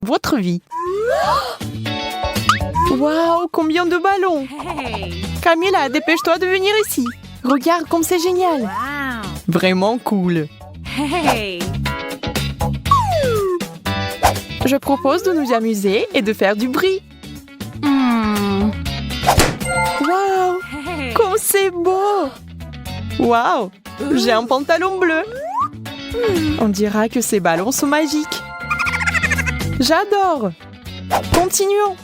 votre vie. Waouh, combien de ballons! Camilla, dépêche-toi de venir ici. Regarde comme c'est génial. Vraiment cool. Je propose de nous amuser et de faire du bruit. Waouh, comme c'est beau! Waouh, j'ai un pantalon bleu. On dira que ces ballons sont magiques. J'adore. Continuons.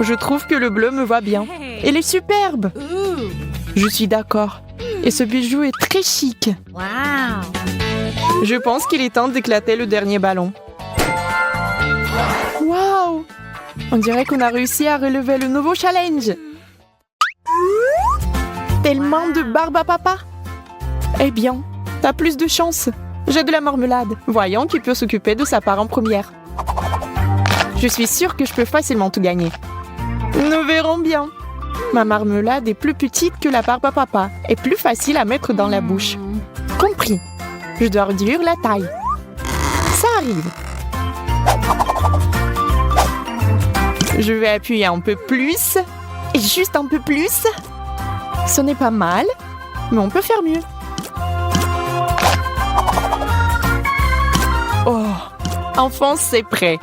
Je trouve que le bleu me va bien. Il est superbe. Je suis d'accord. Et ce bijou est très chic. Je pense qu'il est temps d'éclater le dernier ballon. Waouh! On dirait qu'on a réussi à relever le nouveau challenge. Tellement de barbe à papa. Eh bien, t'as plus de chance. J'ai de la marmelade. Voyons qui peut s'occuper de sa part en première. Je suis sûre que je peux facilement tout gagner. Nous verrons bien. Ma marmelade est plus petite que la barbe à papa et plus facile à mettre dans la bouche. Compris. Je dois réduire la taille. Ça arrive. Je vais appuyer un peu plus. Et juste un peu plus. Ce n'est pas mal, mais on peut faire mieux. Oh, enfin c'est prêt.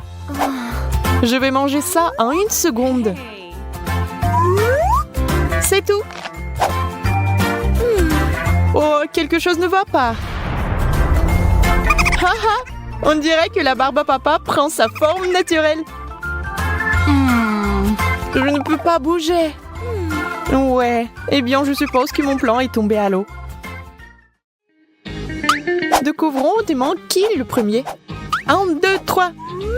Je vais manger ça en 1 seconde. C'est tout. Oh, quelque chose ne va pas. Haha, on dirait que la barbe à papa prend sa forme naturelle. Je ne peux pas bouger. Ouais, eh bien je suppose que mon plan est tombé à l'eau. Découvrons autrement qui est le premier. 1, 2, 3.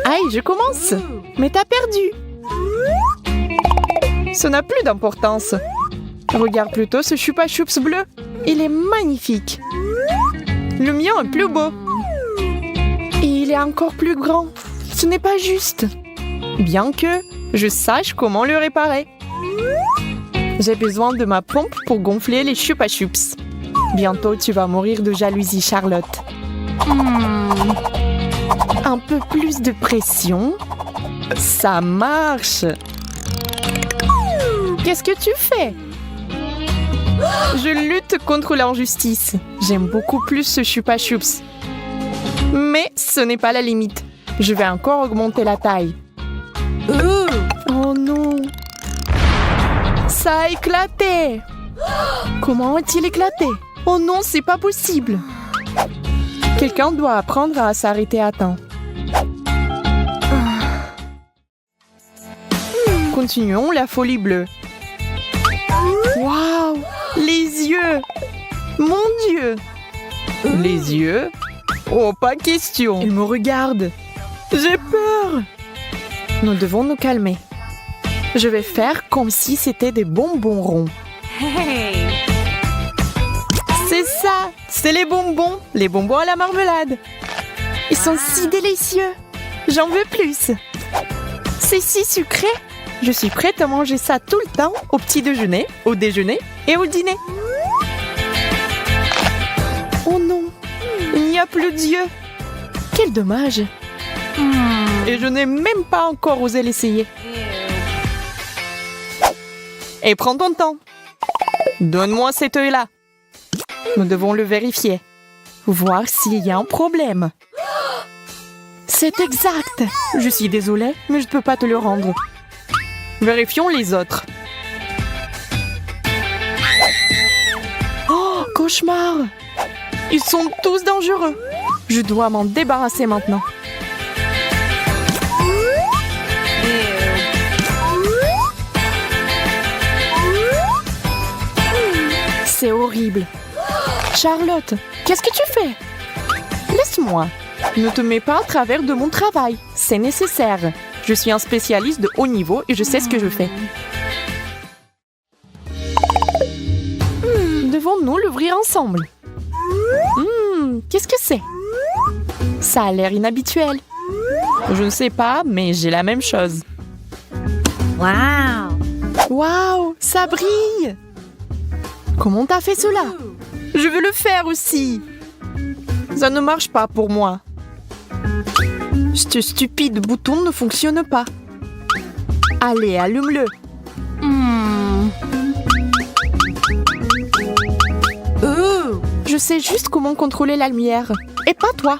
Aïe, je commence. Mais t'as perdu. Ça n'a plus d'importance. Regarde plutôt ce Chupa Chups bleu. Il est magnifique. Le mien est plus beau. Et il est encore plus grand. Ce n'est pas juste. Bien que je sache comment le réparer. J'ai besoin de ma pompe pour gonfler les Chupa Chups. Bientôt, tu vas mourir de jalousie, Charlotte. Un peu plus de pression. Ça marche. Qu'est-ce que tu fais? Je lutte contre l'injustice. J'aime beaucoup plus ce Chupa Chups. Mais ce n'est pas la limite. Je vais encore augmenter la taille. Oh non! Ça a éclaté! Comment a-t-il éclaté? Oh non, c'est pas possible! Quelqu'un doit apprendre à s'arrêter à temps. Continuons la folie bleue. Waouh! Les yeux! Mon Dieu! Les yeux? Oh, pas question! Il me regarde! J'ai peur! Nous devons nous calmer. Je vais faire comme si c'était des bonbons ronds. C'est ça! C'est les bonbons à la marmelade. Ils sont si délicieux. J'en veux plus. C'est si sucré. Je suis prête à manger ça tout le temps, au petit déjeuner, au déjeuner et au dîner. Oh non, il n'y a plus d'yeux. Quel dommage. Et je n'ai même pas encore osé l'essayer. Et prends ton temps. Donne-moi cet œil-là. Nous devons le vérifier. Voir s'il y a un problème. C'est exact. Je suis désolée, mais je ne peux pas te le rendre. Vérifions les autres. Oh, cauchemar! Ils sont tous dangereux. Je dois m'en débarrasser maintenant. C'est horrible. Charlotte, qu'est-ce que tu fais? Laisse-moi. Ne te mets pas à travers de mon travail. C'est nécessaire. Je suis un spécialiste de haut niveau et je sais ce que je fais. Devons-nous l'ouvrir ensemble? Qu'est-ce que c'est? Ça a l'air inhabituel. Je ne sais pas, mais j'ai la même chose. Waouh, ça brille! Comment t'as fait cela? Je veux le faire aussi. Ça ne marche pas pour moi. Ce stupide bouton ne fonctionne pas. Allez, allume-le. Je sais juste comment contrôler la lumière. Et pas toi.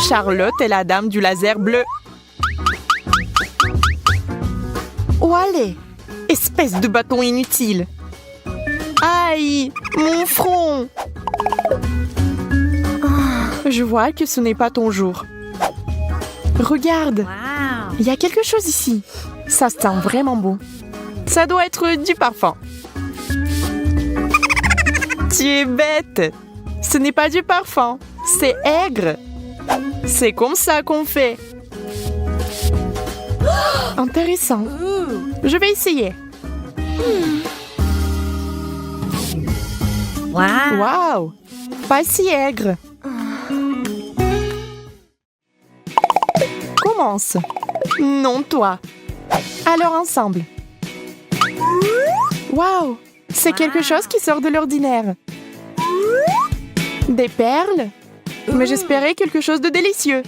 Charlotte est la dame du laser bleu. Oh, allez! Espèce de bâton inutile. Aïe! Mon front! Je vois que ce n'est pas ton jour. Regarde! Il y a quelque chose ici. Ça sent vraiment bon. Ça doit être du parfum. Tu es bête! Ce n'est pas du parfum, c'est aigre. C'est comme ça qu'on fait. Intéressant. Je vais essayer. Waouh! Pas si aigre. Commence. Non, toi. Alors ensemble. Waouh! C'est quelque chose qui sort de l'ordinaire. Des perles? Mais j'espérais quelque chose de délicieux.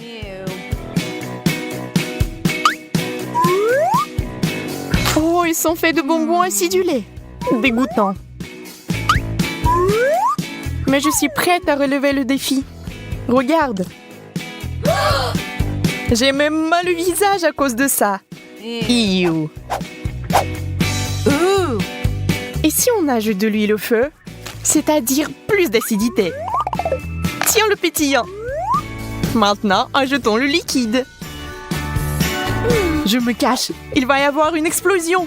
Oh, ils sont faits de bonbons acidulés. Dégoûtant. Mais je suis prête à relever le défi. Regarde. J'ai même mal le visage à cause de ça. Iou. Et si on ajoute de l'huile au feu? C'est-à-dire plus d'acidité. Tiens le pétillant. Maintenant, ajoutons le liquide. Je me cache. Il va y avoir une explosion.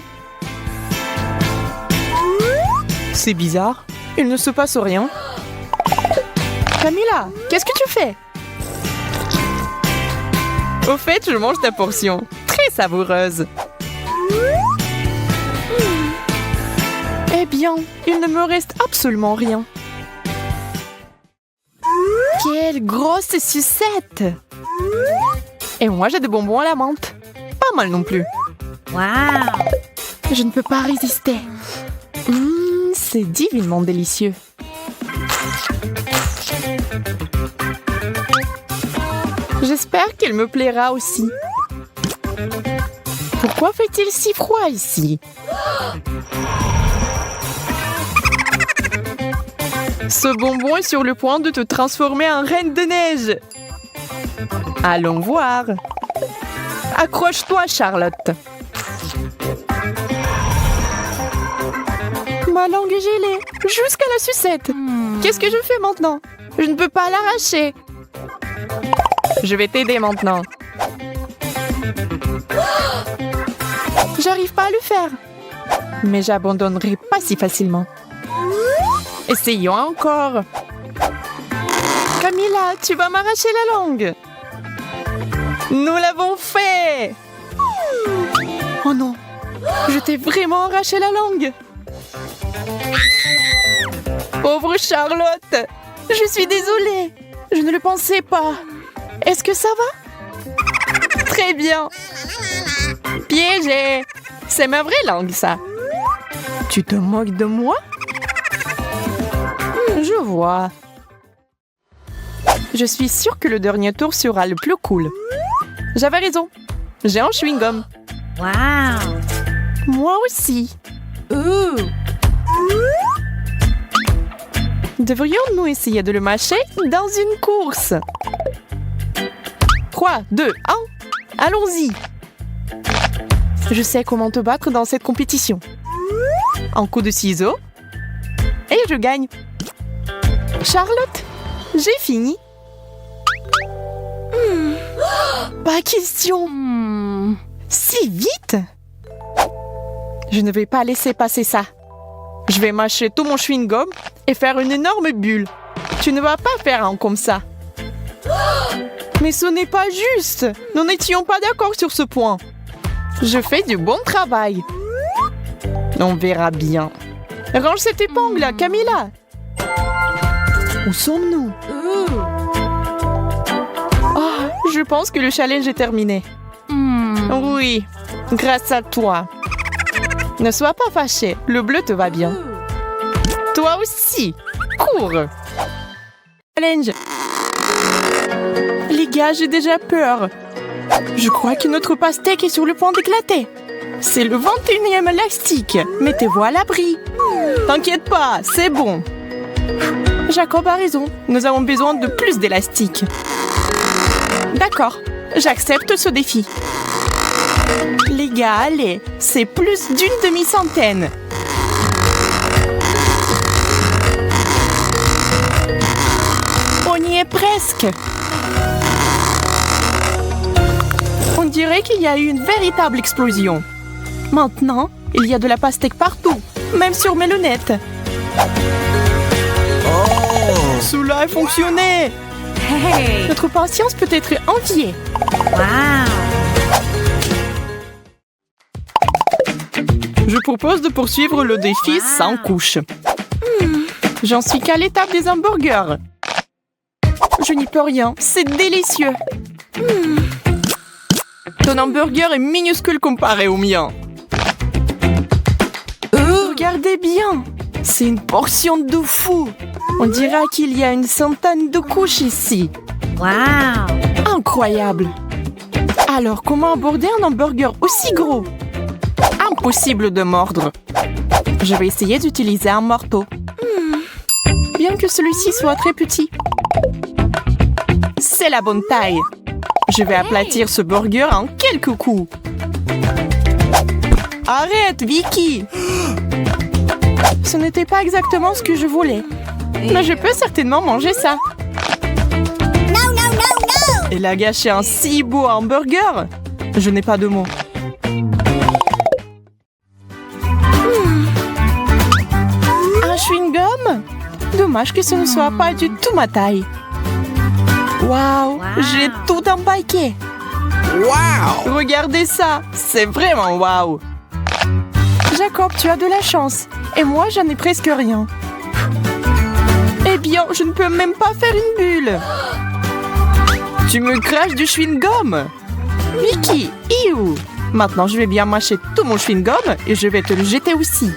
C'est bizarre. Il ne se passe rien. Camilla, qu'est-ce que tu fais? Au fait, je mange ta portion. Très savoureuse. Eh bien, il ne me reste absolument rien. Quelle grosse sucette! Et moi, j'ai des bonbons à la menthe. Pas mal non plus. Wow! Je ne peux pas résister. C'est divinement délicieux. J'espère qu'il me plaira aussi. Pourquoi fait-il si froid ici? Ce bonbon est sur le point de te transformer en reine de neige. Allons voir. Accroche-toi, Charlotte. Ma langue est gelée, jusqu'à la sucette. Qu'est-ce que je fais maintenant? Je ne peux pas l'arracher. Je vais t'aider maintenant. J'arrive pas à le faire. Mais j'abandonnerai pas si facilement. Essayons encore. Camilla, tu vas m'arracher la langue. Nous l'avons fait. Oh non, je t'ai vraiment arraché la langue. Pauvre Charlotte, je suis désolée. Je ne le pensais pas. Est-ce que ça va? Très bien. Piégé. C'est ma vraie langue, ça. Tu te moques de moi? Je vois. Je suis sûre que le dernier tour sera le plus cool. J'avais raison. J'ai un chewing-gum. Wow! Moi aussi. Devrions-nous essayer de le mâcher dans une course? 3, 2, 1. Allons-y. Je sais comment te battre dans cette compétition. Un coup de ciseaux. Et je gagne. Charlotte, j'ai fini. Pas question. Si vite? Je ne vais pas laisser passer ça. Je vais mâcher tout mon chewing-gum et faire une énorme bulle. Tu ne vas pas faire un comme ça. Mais ce n'est pas juste. Nous n'étions pas d'accord sur ce point. Je fais du bon travail. On verra bien. Range cette épingle, Camilla. Où sommes-nous? Oh, je pense que le challenge est terminé. Oui, grâce à toi. Ne sois pas fâché, le bleu te va bien. Toi aussi, cours. Challenge. Les gars, j'ai déjà peur. Je crois que notre pastèque est sur le point d'éclater. C'est le 21e élastique. Mettez-vous à l'abri. T'inquiète pas, c'est bon. Jacob a raison. Nous avons besoin de plus d'élastique. D'accord, j'accepte ce défi. Les gars, allez, c'est plus d'une demi-centaine. On y est presque. On dirait qu'il y a eu une véritable explosion. Maintenant, il y a de la pastèque partout, même sur mes lunettes. Oh! Cela a fonctionné. Hey! Notre patience peut être enviée. Wow! Je propose de poursuivre le défi sans couche. J'en suis qu'à l'étape des hamburgers. Je n'y peux rien, c'est délicieux. Ton hamburger est minuscule comparé au mien. Regardez bien, c'est une portion de fou. On dirait qu'il y a une centaine de couches ici. Wow! Incroyable. Alors, comment aborder un hamburger aussi gros? Impossible de mordre. Je vais essayer d'utiliser un marteau. Bien que celui-ci soit très petit. C'est la bonne taille. Je vais aplatir ce burger en quelques coups. Arrête, Vicky! Ce n'était pas exactement ce que je voulais. Mais je peux certainement manger ça. Elle a gâché un si beau hamburger. Je n'ai pas de mots. Un chewing-gum? Dommage que ce ne soit pas du tout ma taille. Waouh, j'ai tout empaqué. Wow! Regardez ça, c'est vraiment waouh. Jacob, tu as de la chance. Et moi, j'en ai presque rien. Eh bien, je ne peux même pas faire une bulle. Tu me craches du chewing-gum. Vicky, iou. Maintenant, je vais bien mâcher tout mon chewing-gum et je vais te le jeter aussi.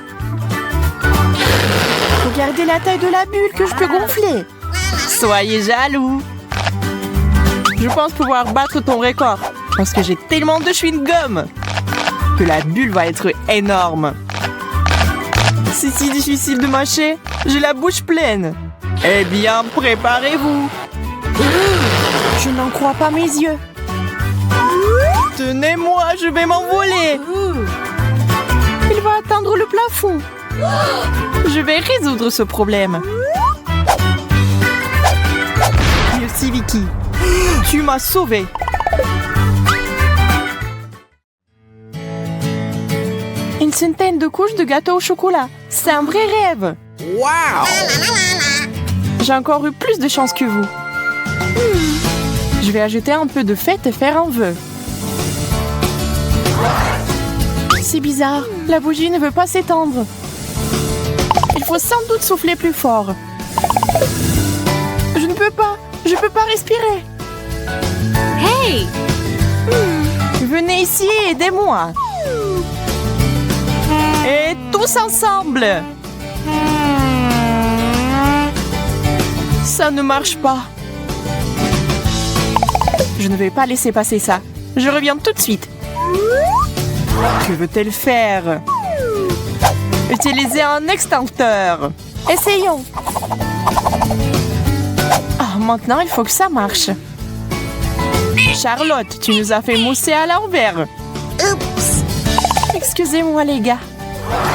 Regardez la taille de la bulle que je peux gonfler. Soyez jaloux. Je pense pouvoir battre ton record parce que j'ai tellement de chewing-gum que la bulle va être énorme. C'est si difficile de mâcher, j'ai la bouche pleine. Eh bien, préparez-vous. Je n'en crois pas mes yeux. Tenez-moi, je vais m'envoler. Il va atteindre le plafond. Je vais résoudre ce problème. Merci, Vicky. Tu m'as sauvée. Une centaine de couches de gâteau au chocolat. C'est un vrai rêve. Wow! J'ai encore eu plus de chance que vous. Je vais ajouter un peu de fête et faire un vœu. C'est bizarre. La bougie ne veut pas s'étendre. Il faut sans doute souffler plus fort. Je ne peux pas. Je peux pas respirer. Hey! Venez ici et aidez-moi. Et tous ensemble. Ça ne marche pas. Je ne vais pas laisser passer ça. Je reviens tout de suite. Que veut-elle faire? Utiliser un extincteur. Essayons. Ah, maintenant, il faut que ça marche. Charlotte, tu nous as fait mousser à l'envers. Oups! Excusez-moi, les gars.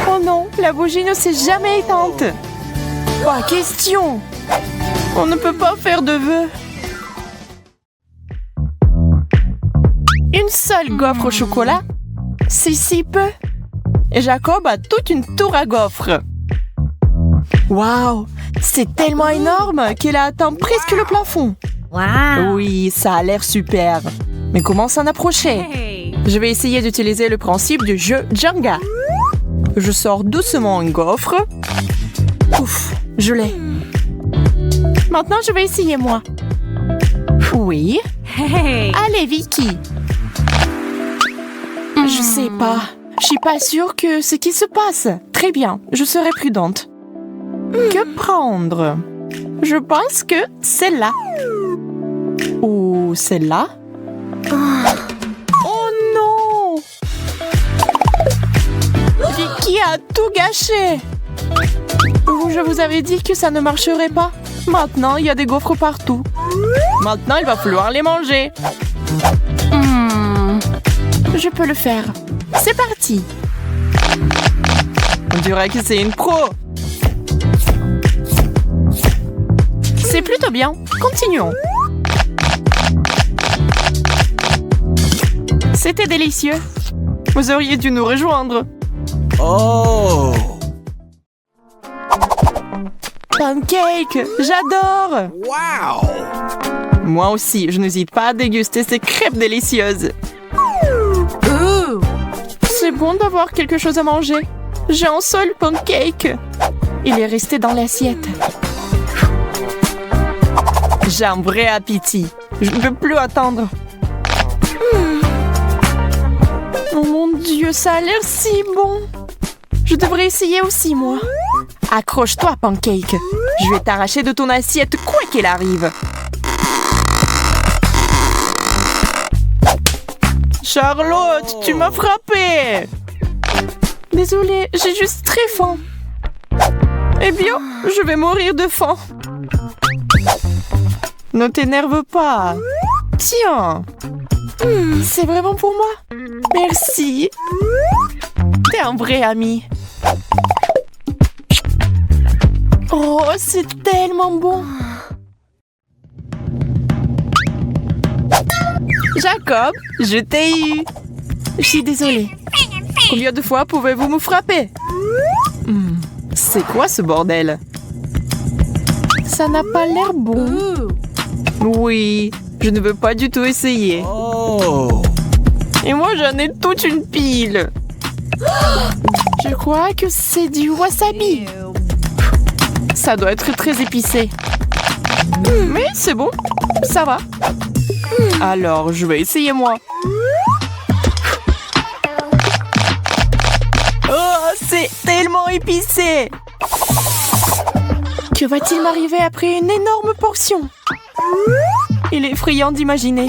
Oh non, la bougie ne s'est jamais éteinte. Pas question. On ne peut pas faire de vœux. Une seule gaufre au chocolat? C'est si peu. Et Jacob a toute une tour à gaufres. Waouh, c'est tellement énorme qu'elle a atteint presque le plafond. Wow! Oui, ça a l'air super. Mais comment s'en approcher? Hey! Je vais essayer d'utiliser le principe du jeu Jenga. Je sors doucement une gaufre. Ouf, je l'ai. Maintenant, je vais essayer moi. Oui. Hey! Allez, Vicky. Je sais pas. Je suis pas sûre que ce qui se passe. Très bien, je serai prudente. Que prendre? Je pense que c'est là. Ou Ou celle-là? Oh non! Vicky a tout gâché! Je vous avais dit que ça ne marcherait pas. Maintenant, il y a des gaufres partout. Maintenant, il va falloir les manger. Je peux le faire. C'est parti! On dirait que c'est une pro! C'est plutôt bien. Continuons. C'était délicieux. Vous auriez dû nous rejoindre. Oh! Pancake, j'adore! Wow! Moi aussi, je n'hésite pas à déguster ces crêpes délicieuses. C'est bon d'avoir quelque chose à manger. J'ai un seul pancake. Il est resté dans l'assiette. J'ai un vrai appétit. Je ne peux plus attendre. Oh mon Dieu, ça a l'air si bon. Je devrais essayer aussi, moi. Accroche-toi, Pancake. Je vais t'arracher de ton assiette, quoi qu'il arrive. Charlotte, tu m'as frappée. Désolée, j'ai juste très faim. Eh bien, je vais mourir de faim. Ne t'énerve pas. Tiens. C'est vraiment pour moi. Merci. T'es un vrai ami. Oh, c'est tellement bon. Jacob, je t'ai eu. Je suis désolée. Combien de fois pouvez-vous me frapper? C'est quoi ce bordel? Ça n'a pas l'air bon. Oui, je ne veux pas du tout essayer. Oh! Et moi, j'en ai toute une pile. Je crois que c'est du wasabi. Ça doit être très épicé. Mais c'est bon, ça va. Alors, je vais essayer moi. Oh, c'est tellement épicé. Que va-t-il m'arriver après une énorme portion? Il est effrayant d'imaginer.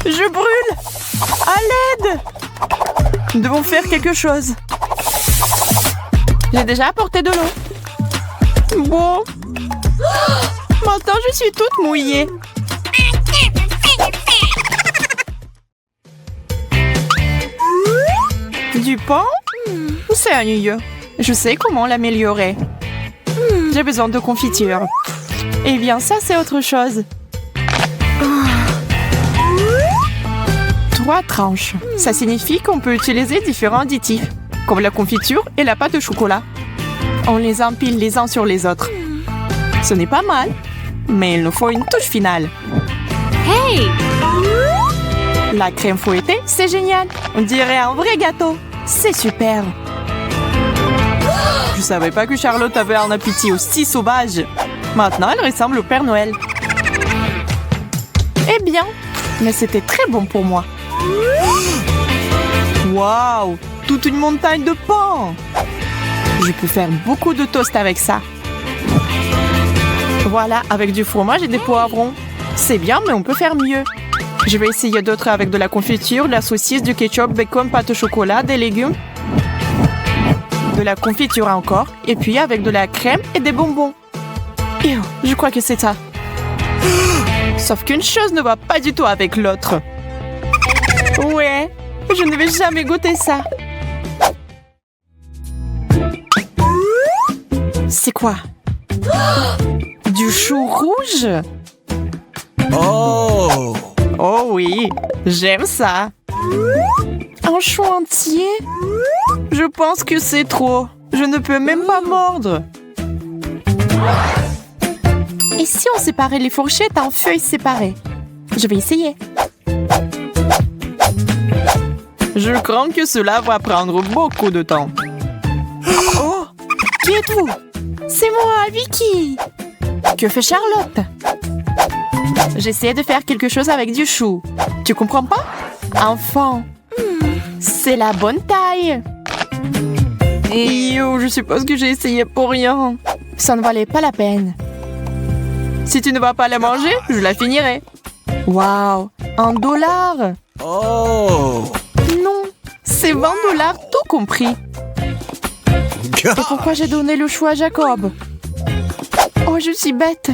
Je brûle! À l'aide! Nous devons faire quelque chose. J'ai déjà apporté de l'eau. Bon. Maintenant, je suis toute mouillée. Du pain? C'est ennuyeux. Je sais comment l'améliorer. J'ai besoin de confiture. Eh bien, ça, c'est autre chose. 3 tranches. Ça signifie qu'on peut utiliser différents additifs, comme la confiture et la pâte de chocolat. On les empile les uns sur les autres. Ce n'est pas mal, mais il nous faut une touche finale. Hey! La crème fouettée, c'est génial. On dirait un vrai gâteau. C'est super. Je savais pas que Charlotte avait un appétit aussi sauvage. Maintenant, elle ressemble au Père Noël. Eh bien, mais c'était très bon pour moi. Waouh! Toute une montagne de pain! Je peux faire beaucoup de toast avec ça. Voilà, avec du fromage et des poivrons. C'est bien, mais on peut faire mieux. Je vais essayer d'autres avec de la confiture, de la saucisse, du ketchup, bacon, pâte au chocolat, des légumes. De la confiture encore. Et puis avec de la crème et des bonbons. Ew, je crois que c'est ça. Sauf qu'une chose ne va pas du tout avec l'autre. Ouais, je ne vais jamais goûter ça. C'est quoi? Du chou rouge? Oh! Oh oui, j'aime ça. Un chou entier? Je pense que c'est trop. Je ne peux même pas mordre. Et si on séparait les fourchettes en feuilles séparées? Je vais essayer. Je crains que cela va prendre beaucoup de temps. Oh! Qui êtes-vous? C'est moi, Vicky! Que fait Charlotte? J'essaie de faire quelque chose avec du chou. Tu comprends pas? Enfant, c'est la bonne taille. Et je suppose que j'ai essayé pour rien. Ça ne valait pas la peine. Si tu ne vas pas la manger, je la finirai. Waouh, $1. Oh. Non, c'est $20 tout compris. Et pourquoi j'ai donné le choix à Jacob? Oh, je suis bête.